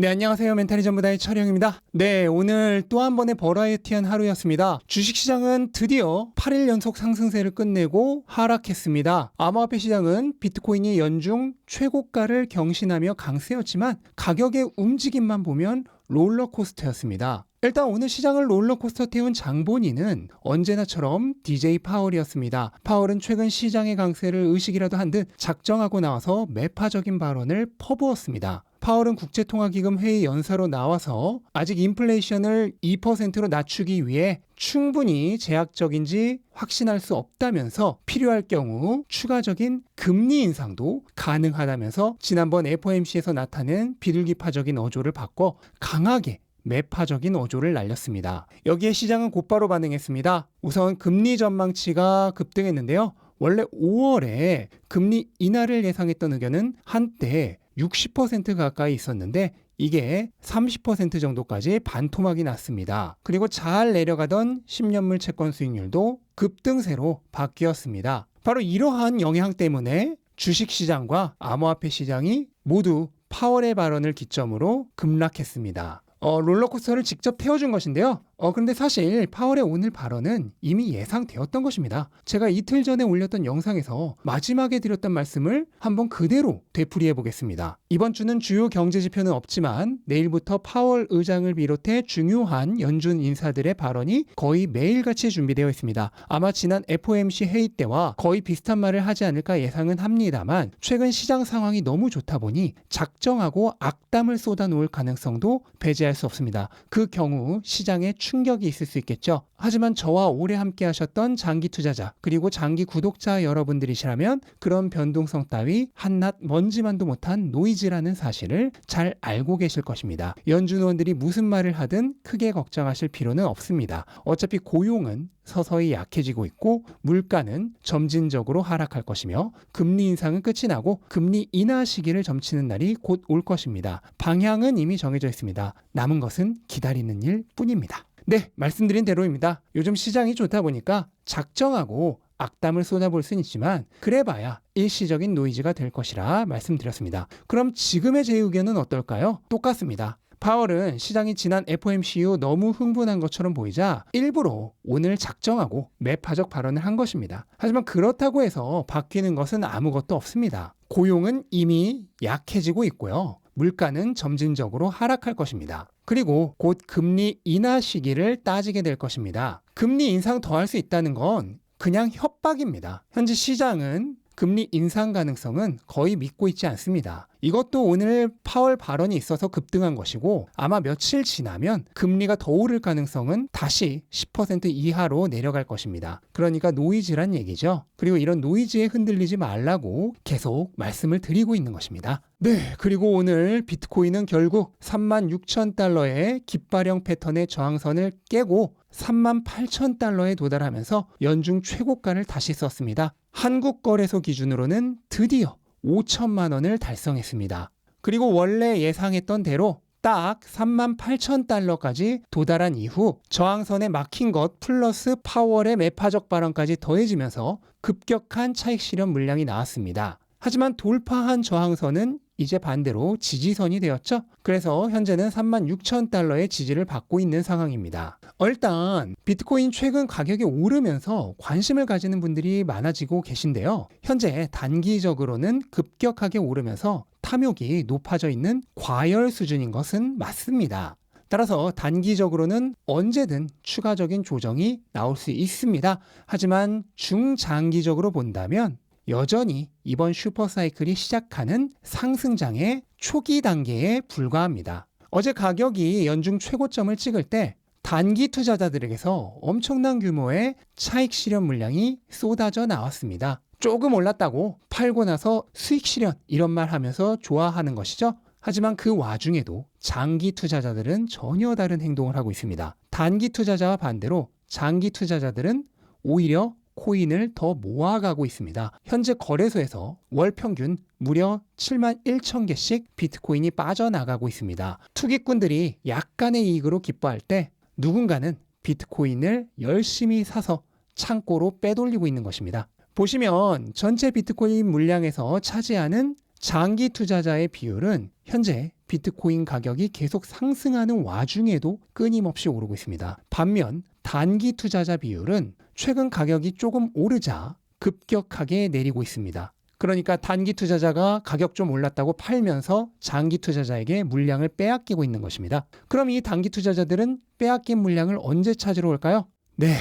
네, 안녕하세요. 멘탈이 전부다의 철영입니다. 네, 오늘 또 한 번의 버라이어티한 하루였습니다. 주식시장은 드디어 8일 연속 상승세를 끝내고 하락했습니다. 암호화폐 시장은 비트코인이 연중 최고가를 경신하며 강세였지만 가격의 움직임만 보면 롤러코스터였습니다. 일단 오늘 시장을 롤러코스터 태운 장본인은 언제나처럼 DJ 파월이었습니다. 파월은 최근 시장의 강세를 의식이라도 한 듯 작정하고 나와서 매파적인 발언을 퍼부었습니다. 파월은 국제통화기금 회의 연사로 나와서 아직 인플레이션을 2%로 낮추기 위해 충분히 제약적인지 확신할 수 없다면서 필요할 경우 추가적인 금리 인상도 가능하다면서 지난번 FOMC에서 나타낸 비둘기파적인 어조를 바꿔 강하게 매파적인 어조를 날렸습니다. 여기에 시장은 곧바로 반응했습니다. 우선 금리 전망치가 급등했는데요. 원래 5월에 금리 인하를 예상했던 의견은 한때 60% 가까이 있었는데 이게 30% 정도까지 반토막이 났습니다. 그리고 잘 내려가던 10년물 채권 수익률도 급등세로 바뀌었습니다. 바로 이러한 영향 때문에 주식시장과 암호화폐 시장이 모두 파월의 발언을 기점으로 급락했습니다. 롤러코스터를 직접 태워준 것인데요. 그런데 사실 파월의 오늘 발언은 이미 예상되었던 것입니다. 제가 이틀 전에 올렸던 영상에서 마지막에 드렸던 말씀을 한번 그대로 되풀이해 보겠습니다. 이번 주는 주요 경제 지표는 없지만 내일부터 파월 의장을 비롯해 중요한 연준 인사들의 발언이 거의 매일같이 준비되어 있습니다. 아마 지난 FOMC 회의 때와 거의 비슷한 말을 하지 않을까 예상은 합니다만 최근 시장 상황이 너무 좋다 보니 작정하고 악담을 쏟아놓을 가능성도 배제할 수 없습니다. 그 경우 시장에 충격이 있을 수 있겠죠. 하지만 저와 오래 함께 하셨던 장기 투자자 그리고 장기 구독자 여러분들이시라면 그런 변동성 따위 한낱 먼지만도 못한 노이즈라는 사실을 잘 알고 계실 것입니다. 연준 의원들이 무슨 말을 하든 크게 걱정하실 필요는 없습니다. 어차피 고용은 서서히 약해지고 있고 물가는 점진적으로 하락할 것이며 금리 인상은 끝이 나고 금리 인하 시기를 점치는 날이 곧 올 것입니다. 방향은 이미 정해져 있습니다. 남은 것은 기다리는 일 뿐입니다. 네, 말씀드린 대로입니다. 요즘 시장이 좋다 보니까 작정하고 악담을 쏟아볼 수는 있지만 그래봐야 일시적인 노이즈가 될 것이라 말씀드렸습니다. 그럼 지금의 제 의견은 어떨까요? 똑같습니다. 파월은 시장이 지난 FOMC 이후 너무 흥분한 것처럼 보이자 일부러 오늘 작정하고 매파적 발언을 한 것입니다. 하지만 그렇다고 해서 바뀌는 것은 아무것도 없습니다. 고용은 이미 약해지고 있고요. 물가는 점진적으로 하락할 것입니다. 그리고 곧 금리 인하 시기를 따지게 될 것입니다. 금리 인상 더 할 수 있다는 건 그냥 협박입니다. 현재 시장은 금리 인상 가능성은 거의 믿고 있지 않습니다. 이것도 오늘 파월 발언이 있어서 급등한 것이고 아마 며칠 지나면 금리가 더 오를 가능성은 다시 10% 이하로 내려갈 것입니다. 그러니까 노이즈란 얘기죠. 그리고 이런 노이즈에 흔들리지 말라고 계속 말씀을 드리고 있는 것입니다. 네, 그리고 오늘 비트코인은 결국 36,000달러의 깃발형 패턴의 저항선을 깨고 38,000달러에 도달하면서 연중 최고가를 다시 썼습니다. 한국거래소 기준으로는 드디어 5천만 원을 달성했습니다. 그리고 원래 예상했던 대로 딱 38,000달러까지 도달한 이후 저항선에 막힌 것 플러스 파월의 매파적 발언까지 더해지면서 급격한 차익 실현 물량이 나왔습니다. 하지만 돌파한 저항선은 이제 반대로 지지선이 되었죠. 그래서 현재는 36,000달러의 지지를 받고 있는 상황입니다. 일단 비트코인 최근 가격이 오르면서 관심을 가지는 분들이 많아지고 계신데요. 현재 단기적으로는 급격하게 오르면서 탐욕이 높아져 있는 과열 수준인 것은 맞습니다. 따라서 단기적으로는 언제든 추가적인 조정이 나올 수 있습니다. 하지만 중장기적으로 본다면 여전히 이번 슈퍼사이클이 시작하는 상승장의 초기 단계에 불과합니다. 어제 가격이 연중 최고점을 찍을 때 단기 투자자들에게서 엄청난 규모의 차익 실현 물량이 쏟아져 나왔습니다. 조금 올랐다고 팔고 나서 수익 실현 이런 말 하면서 좋아하는 것이죠. 하지만 그 와중에도 장기 투자자들은 전혀 다른 행동을 하고 있습니다. 단기 투자자와 반대로 장기 투자자들은 오히려 코인을 더 모아가고 있습니다. 현재 거래소에서 월 평균 무려 7만 1천 개씩 비트코인이 빠져나가고 있습니다. 투기꾼들이 약간의 이익으로 기뻐할 때 누군가는 비트코인을 열심히 사서 창고로 빼돌리고 있는 것입니다. 보시면 전체 비트코인 물량에서 차지하는 장기 투자자의 비율은 현재 비트코인 가격이 계속 상승하는 와중에도 끊임없이 오르고 있습니다. 반면 단기 투자자 비율은 최근 가격이 조금 오르자 급격하게 내리고 있습니다. 그러니까 단기 투자자가 가격 좀 올랐다고 팔면서 장기 투자자에게 물량을 빼앗기고 있는 것입니다. 그럼 이 단기 투자자들은 빼앗긴 물량을 언제 찾으러 올까요? 네,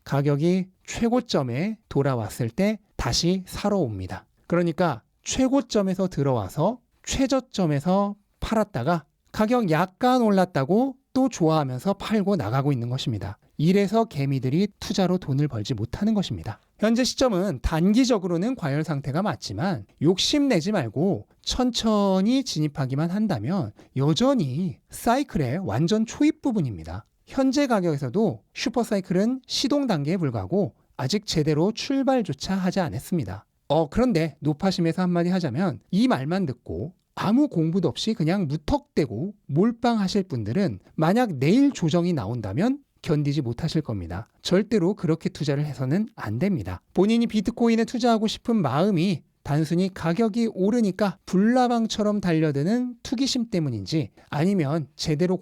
가격이 최고점에 돌아왔을 때 다시 사러 옵니다. 그러니까 최고점에서 들어와서 최저점에서 팔았다가 가격 약간 올랐다고 또 좋아하면서 팔고 나가고 있는 것입니다. 이래서 개미들이 투자로 돈을 벌지 못하는 것입니다. 현재 시점은 단기적으로는 과열 상태가 맞지만 욕심내지 말고 천천히 진입하기만 한다면 여전히 사이클의 완전 초입 부분입니다. 현재 가격에서도 슈퍼사이클은 시동 단계에 불과하고 아직 제대로 출발조차 하지 않았습니다. 그런데 노파심에서 한마디 하자면 이 말만 듣고 아무 공부도 없이 그냥 무턱대고 몰빵하실 분들은 만약 내일 조정이 나온다면 견디지 못하실 겁니다. 절대로 그렇게 투자를 해서는 안 됩니다. 본인이 비트코인에 투자하고 싶은 마음이 단순히 가격이 오르니까 불나방처럼 달려드는 투기심 때문인지 아니면 제대로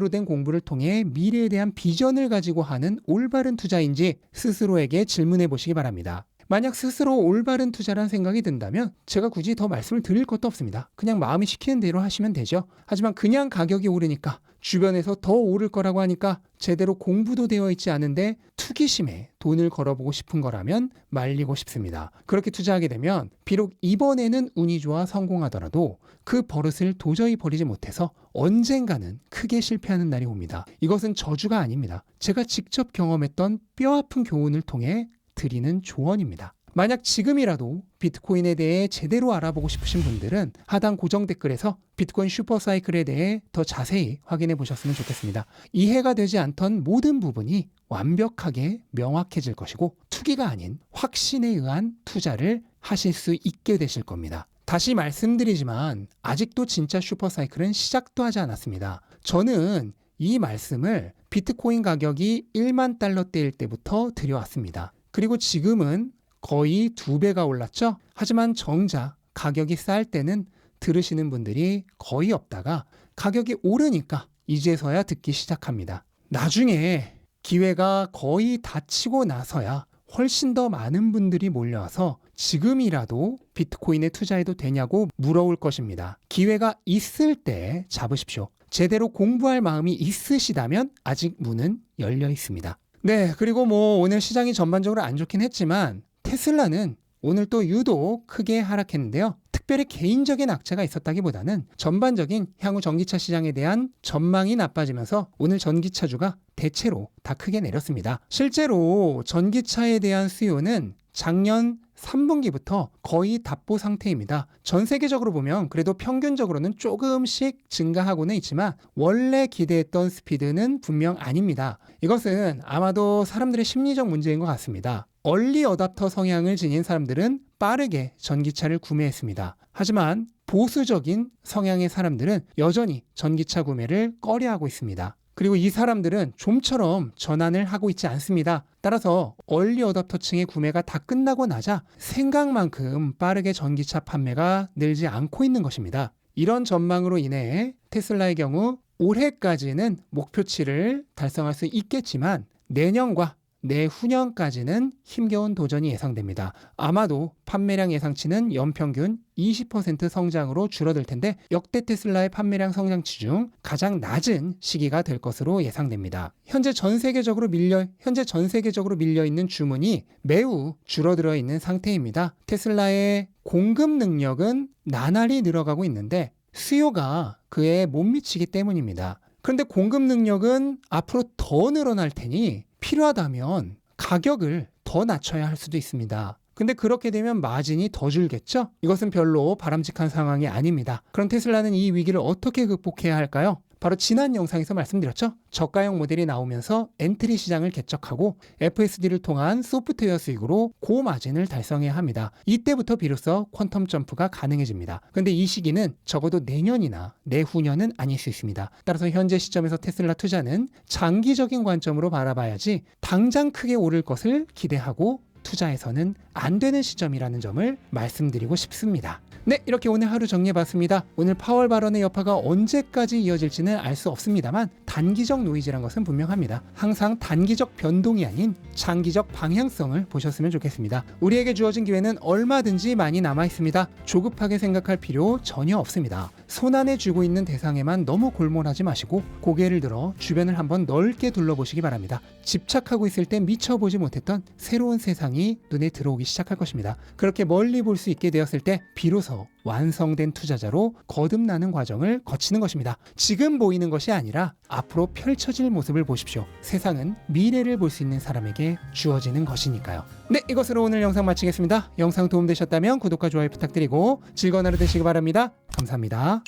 된 공부를 통해 미래에 대한 비전을 가지고 하는 올바른 투자인지 스스로에게 질문해 보시기 바랍니다. 만약 스스로 올바른 투자란 생각이 든다면 제가 굳이 더 말씀을 드릴 것도 없습니다. 그냥 마음이 시키는 대로 하시면 되죠. 하지만 그냥 가격이 오르니까 주변에서 더 오를 거라고 하니까 제대로 공부도 되어 있지 않은데 투기심에 돈을 걸어보고 싶은 거라면 말리고 싶습니다. 그렇게 투자하게 되면 비록 이번에는 운이 좋아 성공하더라도 그 버릇을 도저히 버리지 못해서 언젠가는 크게 실패하는 날이 옵니다. 이것은 저주가 아닙니다. 제가 직접 경험했던 뼈아픈 교훈을 통해 드리는 조언입니다. 만약 지금이라도 비트코인에 대해 제대로 알아보고 싶으신 분들은 하단 고정 댓글에서 비트코인 슈퍼사이클에 대해 더 자세히 확인해 보셨으면 좋겠습니다. 이해가 되지 않던 모든 부분이 완벽하게 명확해질 것이고 투기가 아닌 확신에 의한 투자를 하실 수 있게 되실 겁니다. 다시 말씀드리지만 아직도 진짜 슈퍼사이클은 시작도 하지 않았습니다. 저는 이 말씀을 비트코인 가격이 1만 달러대일 때부터 드려왔습니다. 그리고 지금은 거의 2배가 올랐죠? 하지만 정작 가격이 쌀 때는 들으시는 분들이 거의 없다가 가격이 오르니까 이제서야 듣기 시작합니다. 나중에 기회가 거의 닫히고 나서야 훨씬 더 많은 분들이 몰려와서 지금이라도 비트코인에 투자해도 되냐고 물어올 것입니다. 기회가 있을 때 잡으십시오. 제대로 공부할 마음이 있으시다면 아직 문은 열려 있습니다. 네, 그리고 오늘 시장이 전반적으로 안 좋긴 했지만 테슬라는 오늘 또 유독 크게 하락했는데요. 특별히 개인적인 악재가 있었다기보다는 전반적인 향후 전기차 시장에 대한 전망이 나빠지면서 오늘 전기차주가 대체로 다 크게 내렸습니다. 실제로 전기차에 대한 수요는 작년 3분기부터 거의 답보 상태입니다. 전 세계적으로 보면 그래도 평균적으로는 조금씩 증가하고는 있지만 원래 기대했던 스피드는 분명 아닙니다. 이것은 아마도 사람들의 심리적 문제인 것 같습니다. 얼리 어답터 성향을 지닌 사람들은 빠르게 전기차를 구매했습니다. 하지만 보수적인 성향의 사람들은 여전히 전기차 구매를 꺼려하고 있습니다. 그리고 이 사람들은 좀처럼 전환을 하고 있지 않습니다. 따라서 얼리 어답터층의 구매가 다 끝나고 나자 생각만큼 빠르게 전기차 판매가 늘지 않고 있는 것입니다. 이런 전망으로 인해 테슬라의 경우 올해까지는 목표치를 달성할 수 있겠지만 내년과 내후년까지는 힘겨운 도전이 예상됩니다. 아마도 판매량 예상치는 연평균 20% 성장으로 줄어들 텐데 역대 테슬라의 판매량 성장치 중 가장 낮은 시기가 될 것으로 예상됩니다. 현재 전 세계적으로 밀려 있는 주문이 매우 줄어들어 있는 상태입니다. 테슬라의 공급 능력은 나날이 늘어가고 있는데 수요가 그에 못 미치기 때문입니다. 그런데 공급 능력은 앞으로 더 늘어날 테니 필요하다면 가격을 더 낮춰야 할 수도 있습니다. 근데 그렇게 되면 마진이 더 줄겠죠? 이것은 별로 바람직한 상황이 아닙니다. 그럼 테슬라는 이 위기를 어떻게 극복해야 할까요? 바로 지난 영상에서 말씀드렸죠? 저가형 모델이 나오면서 엔트리 시장을 개척하고 FSD를 통한 소프트웨어 수익으로 고마진을 달성해야 합니다. 이때부터 비로소 퀀텀 점프가 가능해집니다. 그런데 이 시기는 적어도 내년이나 내후년은 아닐 수 있습니다. 따라서 현재 시점에서 테슬라 투자는 장기적인 관점으로 바라봐야지 당장 크게 오를 것을 기대하고 투자해서는 안 되는 시점이라는 점을 말씀드리고 싶습니다. 네, 이렇게 오늘 하루 정리해봤습니다. 오늘 파월 발언의 여파가 언제까지 이어질지는 알 수 없습니다만 단기적 노이즈란 것은 분명합니다. 항상 단기적 변동이 아닌 장기적 방향성을 보셨으면 좋겠습니다. 우리에게 주어진 기회는 얼마든지 많이 남아있습니다. 조급하게 생각할 필요 전혀 없습니다. 손안에 쥐고 있는 대상에만 너무 골몰하지 마시고 고개를 들어 주변을 한번 넓게 둘러보시기 바랍니다. 집착하고 있을 때 미처 보지 못했던 새로운 세상이 눈에 들어오기 시작할 것입니다. 그렇게 멀리 볼 수 있게 되었을 때 비로소 완성된 투자자로 거듭나는 과정을 거치는 것입니다. 지금 보이는 것이 아니라 앞으로 펼쳐질 모습을 보십시오. 세상은 미래를 볼 수 있는 사람에게 주어지는 것이니까요. 네, 이것으로 오늘 영상 마치겠습니다. 영상 도움되셨다면 구독과 좋아요 부탁드리고 즐거운 하루 되시기 바랍니다. 감사합니다.